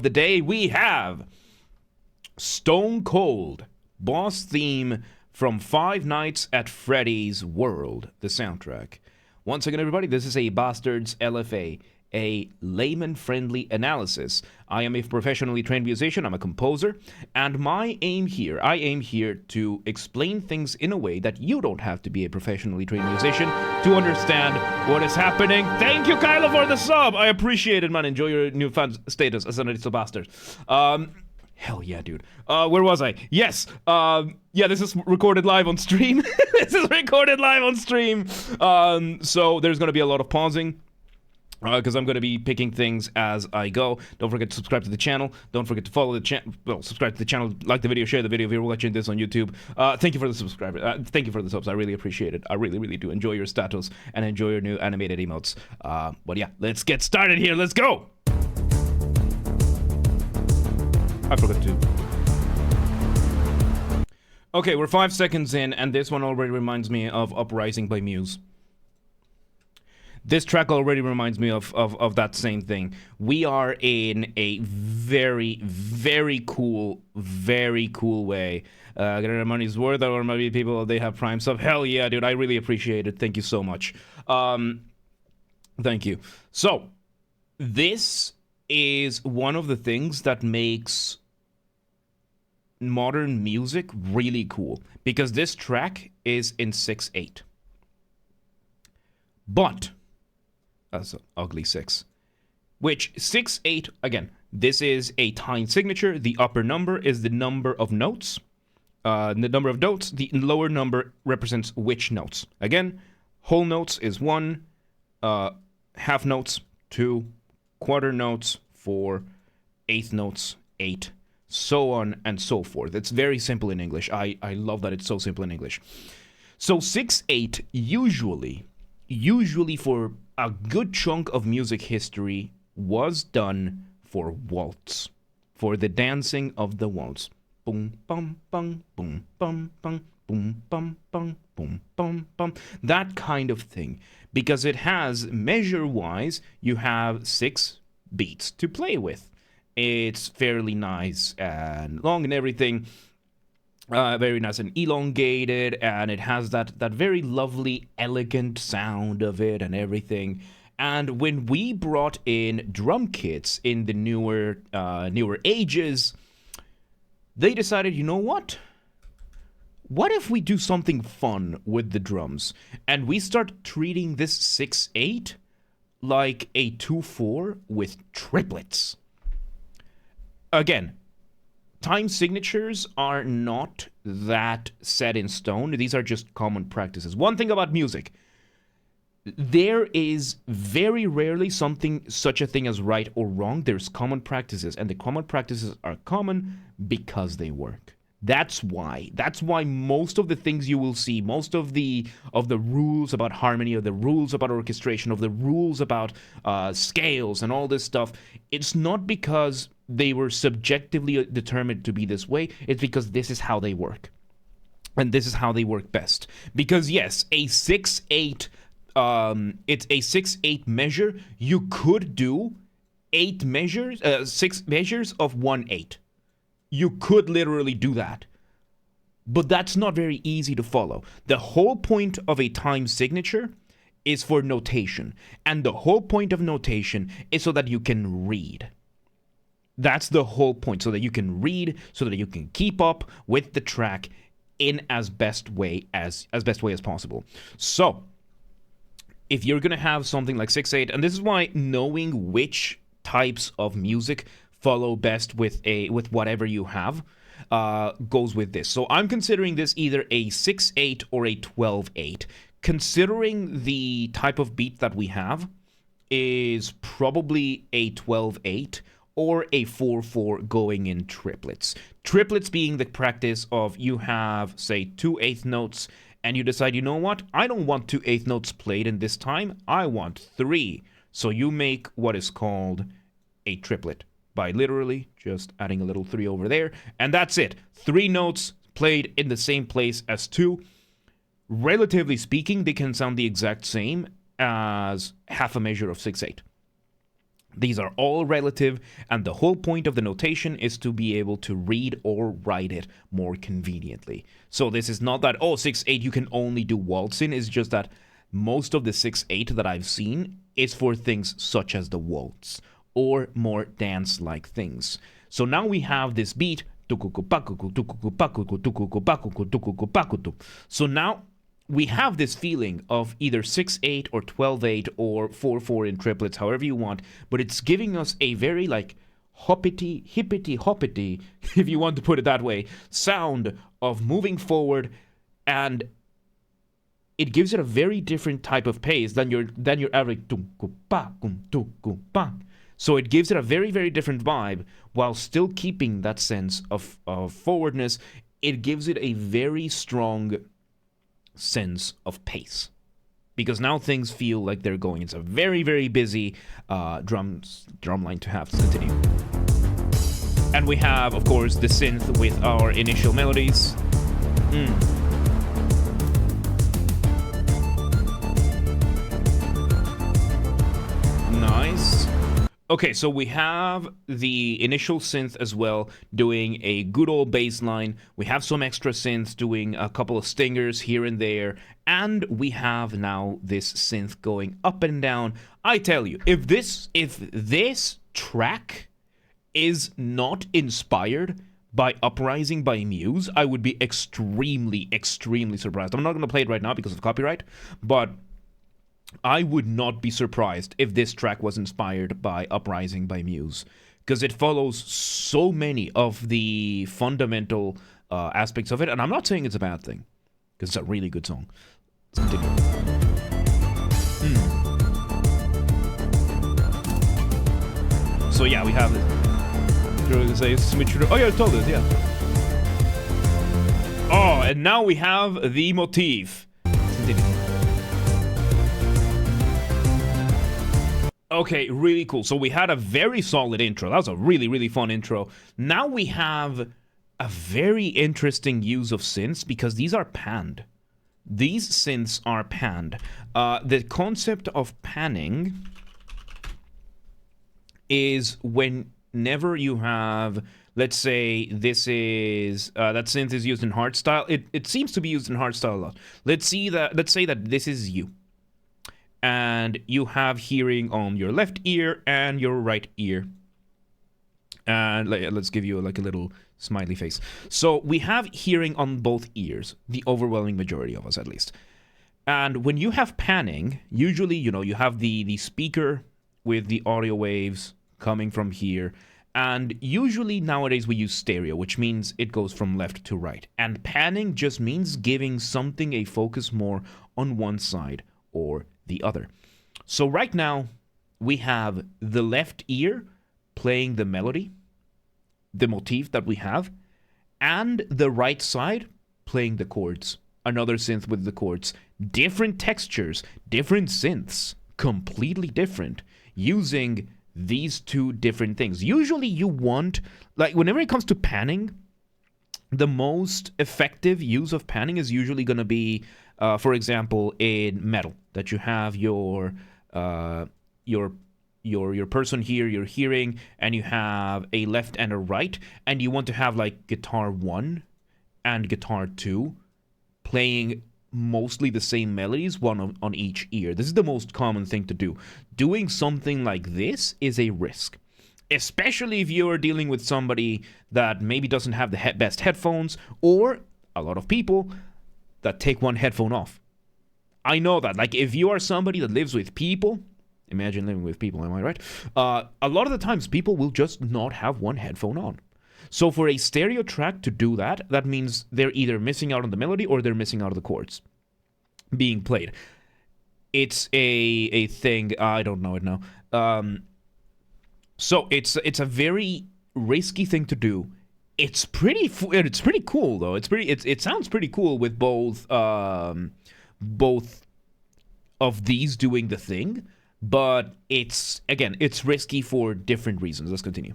The day we have Stone Cold boss theme from Five Nights at Freddy's World, the soundtrack. Once again, everybody, this is a Basterd's LFA, a layman-friendly analysis. I am a professionally trained musician, I'm a composer, and I aim here to explain things in a way that you don't have to be a professionally trained musician to understand what is happening. Thank you, Kyla, for the sub! I appreciate it, man. Enjoy your new fan status as an It's Bastard. Hell yeah, dude. Where was I? Yes. Yeah, this is recorded live on stream. So there's going to be a lot of pausing. Because I'm going to be picking things as I go. Don't forget to subscribe to the channel. Don't forget to follow the channel. Well, subscribe to the channel, like the video, share the video if you're watching this on YouTube. Thank you for the subscriber. Thank you for the subs. I really appreciate it. I really, really do. Enjoy your status and enjoy your new animated emotes. But yeah, let's get started here. Let's go. I forgot to. Okay, we're 5 seconds in, and this one already reminds me of Uprising by Muse. This track already reminds me of that same thing. We are in a very, very cool way. Getting our money's worth, or maybe people, they have Prime sub. Hell yeah, dude, I really appreciate it. Thank you so much. Thank you. So, this is one of the things that makes modern music really cool. Because this track is in 6/8. But that's an ugly 6. Which 6/8, again, this is a time signature. The upper number is the number of notes. The lower number represents which notes. Again, whole notes is 1, half notes 2, quarter notes 4, eighth notes 8, so on and so forth. It's very simple in English. I love that it's so simple in English. So 6/8 usually for a good chunk of music history was done for waltz, for the dancing of the waltz. Boom, bum, bum, boom, bum, bum, boom, bum, bum, boom, bum, bum. That kind of thing. Because it has, measure-wise, you have 6 beats to play with. It's fairly nice and long and everything. Very nice and elongated, and it has that very lovely, elegant sound of it and everything. And when we brought in drum kits in the newer ages, they decided, you know what? What if we do something fun with the drums? And we start treating this 6/8 like a 2/4 with triplets. Again, time signatures are not that set in stone. These are just common practices. One thing about music, there is very rarely such a thing as right or wrong. There's common practices, and the common practices are common because they work. That's why most of the things you will see, most of the rules about harmony, of the rules about orchestration, of the rules about scales and all this stuff, it's not because they were subjectively determined to be this way. It's because this is how they work. And this is how they work best. Because yes, a 6/8, it's a 6/8 measure. You could do 6 measures of 1/8. You could literally do that. But that's not very easy to follow. The whole point of a time signature is for notation. And the whole point of notation is so that you can read. That's the whole point, so that you can read, so that you can keep up with the track in as best way as possible. So, if you're gonna have something like 6/8, and this is why knowing which types of music follow best with whatever you have goes with this. So I'm considering this either a 6/8 or a 12/8. Considering the type of beat that we have is probably a 12/8 or a 4/4 going in triplets. Triplets being the practice of you have, say, 2 eighth notes, and you decide, you know what? I don't want 2 eighth notes played in this time. I want 3. So you make what is called a triplet by literally just adding a little 3 over there, and that's it. 3 notes played in the same place as 2. Relatively speaking, they can sound the exact same as half a measure of 6/8. These are all relative, and the whole point of the notation is to be able to read or write it more conveniently. So this is not that, oh, 6/8 you can only do waltz in, it's just that most of the 6/8 that I've seen is for things such as the waltz, or more dance-like things. So now we have this beat, so now we have this feeling of either 6/8 or 12/8 or 4/4 in triplets, however you want, but it's giving us a very like hoppity, hippity, hoppity, if you want to put it that way, sound of moving forward, and it gives it a very different type of pace than your average. So it gives it a very, very different vibe while still keeping that sense of forwardness. It gives it a very strong sense of pace, because now things feel like they're going. It's a very, very busy drum line to have to continue. And we have, of course, the synth with our initial melodies. Nice. Okay, so we have the initial synth as well, doing a good old bass line. We have some extra synths doing a couple of stingers here and there. And we have now this synth going up and down. I tell you, if this track is not inspired by Uprising by Muse, I would be extremely, extremely surprised. I'm not going to play it right now because of copyright, but I would not be surprised if this track was inspired by Uprising by Muse, because it follows so many of the fundamental aspects of it, and I'm not saying it's a bad thing, because it's a really good song. Let's continue. So yeah, we have it. Oh yeah, I told it, yeah. Oh, and now we have the motif. Let's continue. Okay, really cool. So we had a very solid intro. That was a really, really fun intro. Now we have a very interesting use of synths, because these are panned. These synths are panned. The concept of panning is whenever you have, let's say this is, that synth is used in hardstyle. It seems to be used in hardstyle a lot. Let's say that this is you. And you have hearing on your left ear and your right ear. And let's give you like a little smiley face. So we have hearing on both ears, the overwhelming majority of us at least. And when you have panning, usually, you have the speaker with the audio waves coming from here. And usually nowadays we use stereo, which means it goes from left to right. And panning just means giving something a focus more on one side or the other. So right now we have the left ear playing the melody, the motif that we have, and the right side playing the chords. Another synth with the chords. Different textures, different synths, completely different, using these two different things. Usually you want, like whenever it comes to panning, the most effective use of panning is usually going to be, for example, in metal, that you have your person here, your hearing, and you have a left and a right, and you want to have like guitar 1 and guitar 2 playing mostly the same melodies, one on each ear. This is the most common thing to do. Doing something like this is a risk, especially if you're dealing with somebody that maybe doesn't have the best headphones, or a lot of people that take one headphone off. I know that. Like, if you are somebody that lives with people, imagine living with people, am I right? A lot of the times people will just not have one headphone on. So for a stereo track to do that, that means they're either missing out on the melody or they're missing out on the chords being played. It's a thing. I don't know it now. So it's a very risky thing to do. It's pretty cool though. It sounds pretty cool with both of these doing the thing, but it's risky for different reasons. Let's continue.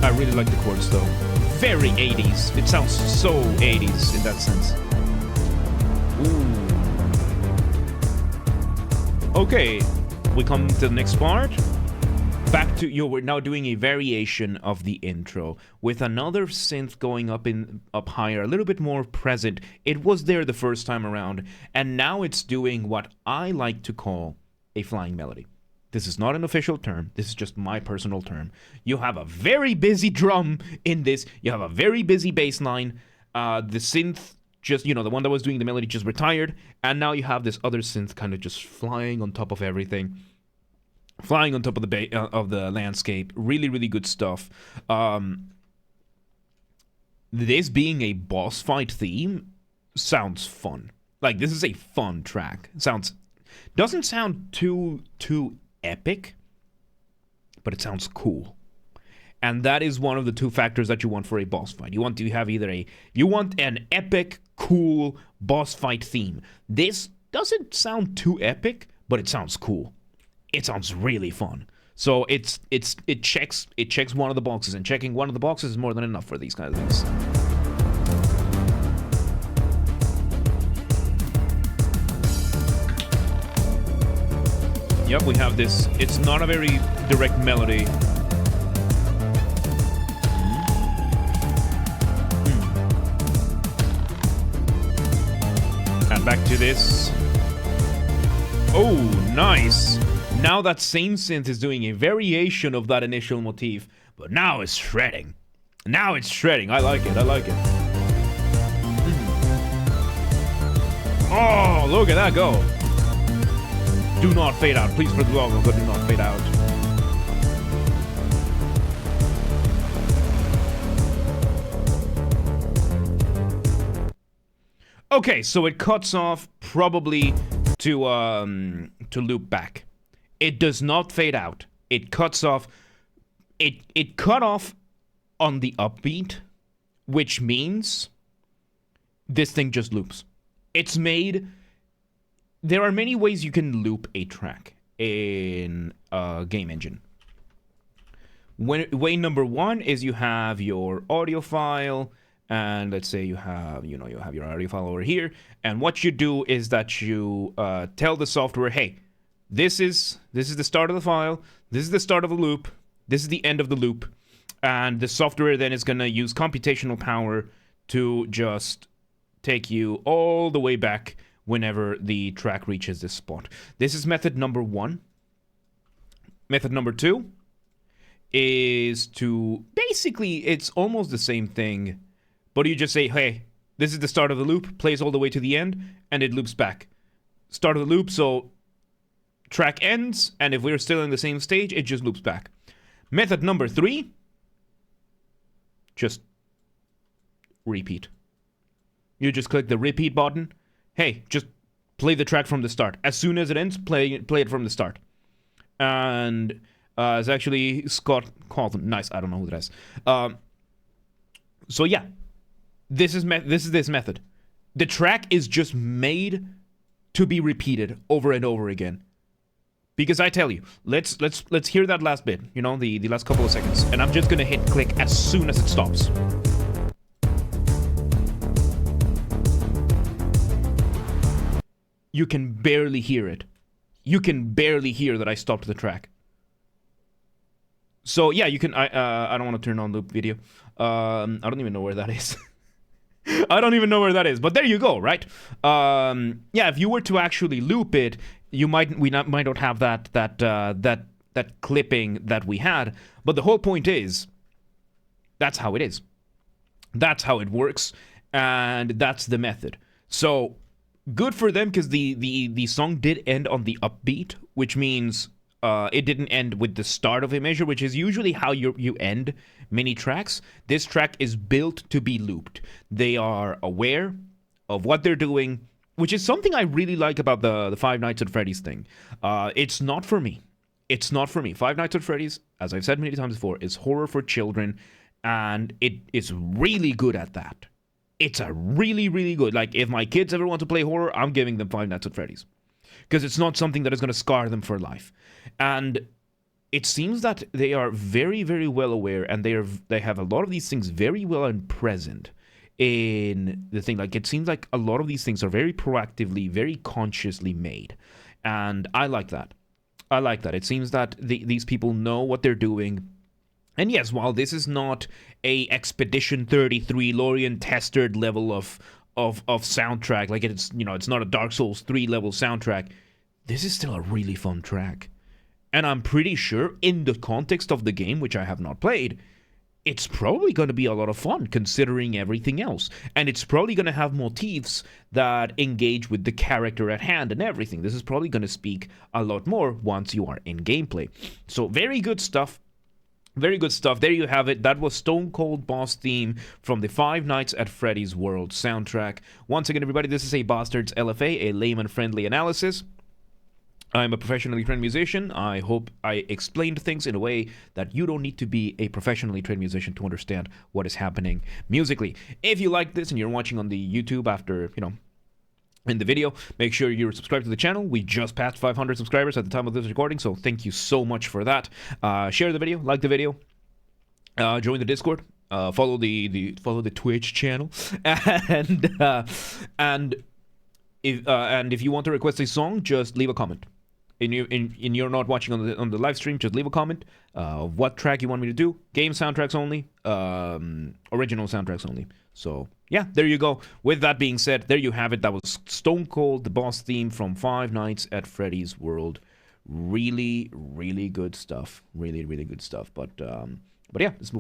I really like the chords though. Very 80s. It sounds so 80s in that sense. Ooh. Okay. we come to the next part. Back to you. We're now doing a variation of the intro with another synth going up higher, a little bit more present. It was there the first time around, and now it's doing what I like to call a flying melody. This is not an official term. This is just my personal term. You have a very busy drum in this. You have a very busy bass line. The synth, just, you know, the one that was doing the melody just retired, and now you have this other synth kind of just flying on top of everything. Flying on top of the landscape. Really, really good stuff. This being a boss fight theme sounds fun. Like, this is a fun track. Doesn't sound too epic, but it sounds cool. And that is one of the two factors that you want for a boss fight. You want to have you want an epic, cool boss fight theme. This doesn't sound too epic, but it sounds cool. It sounds really fun. So it checks one of the boxes, and checking one of the boxes is more than enough for these kind of things. Yep, we have this. It's not a very direct melody. And back to this. Oh, nice. Now that same synth is doing a variation of that initial motif, but now it's shredding. Now it's shredding. I like it. Oh, look at that go. Do not fade out. Please, for the love of God, do not fade out. Okay, so it cuts off probably to loop back. It does not fade out. It cuts off. It cut off on the upbeat, which means this thing just loops. It's made. There are many ways you can loop a track in a game engine. Way number one is you have your audio file, and let's say you have your audio file over here, and what you do is that you tell the software, hey, this is the start of the file, this is the start of the loop, this is the end of the loop, and the software then is going to use computational power to just take you all the way back whenever the track reaches this spot. This is method number one. Method number two is to, basically, it's almost the same thing, but you just say, hey, this is the start of the loop, plays all the way to the end, and it loops back. Start of the loop, so track ends, and if we're still in the same stage, it just loops back. Method number three, just repeat. You just click the repeat button. Hey, just play the track from the start. As soon as it ends, play it from the start. And it's actually Scott Carlton. Nice, I don't know who that is. So yeah, this is this method. The track is just made to be repeated over and over again. Because I tell you, let's hear that last bit, you know, the last couple of seconds. And I'm just gonna hit click as soon as it stops. You can barely hear it. You can barely hear that I stopped the track. So yeah, you can, I don't want to turn on loop video. I don't even know where that is. I don't even know where that is, but there you go, right? Yeah, if you were to actually loop it, we might not have that clipping that we had, but the whole point is, that's how it is. That's how it works, and that's the method. So, good for them, because the song did end on the upbeat, which means it didn't end with the start of a measure, which is usually how you end many tracks. This track is built to be looped. They are aware of what they're doing, which is something I really like about the Five Nights at Freddy's thing. It's not for me. It's not for me. Five Nights at Freddy's, as I've said many times before, is horror for children, and it is really good at that. It's a really, really good. Like, if my kids ever want to play horror, I'm giving them Five Nights at Freddy's. Because it's not something that is going to scar them for life. And it seems that they are very, very well aware, and they have a lot of these things very well and present in the thing. Like, it seems like a lot of these things are very proactively, very consciously made. And I like that. I like that. It seems that these people know what they're doing. And yes, while this is not a Expedition 33 Lorien Testard level of soundtrack, like it's, you know, it's not a Dark Souls 3 level soundtrack, this is still a really fun track. And I'm pretty sure in the context of the game, which I have not played, it's probably going to be a lot of fun considering everything else. And it's probably going to have motifs that engage with the character at hand and everything. This is probably going to speak a lot more once you are in gameplay. So very good stuff. Very good stuff. There you have it. That was Stone Cold Boss theme from the Five Nights at Freddy's World soundtrack. Once again, everybody, this is a Basterd's LFA, a layman-friendly analysis. I'm a professionally trained musician. I hope I explained things in a way that you don't need to be a professionally trained musician to understand what is happening musically. If you like this and you're watching on the YouTube after, you know, in the video, make sure you're subscribed to the channel. We just passed 500 subscribers at the time of this recording, so thank you so much for that. Share the video, like the video, join the Discord, follow the Twitch channel, and if you want to request a song, just leave a comment. And you're not watching on the live stream, just leave a comment of what track you want me to do. Game soundtracks only, original soundtracks only. So yeah, there you go. With that being said, there you have it. That was Stone Cold, the boss theme from Five Nights at Freddy's World. Really, really good stuff. Really, really good stuff. But yeah, let's move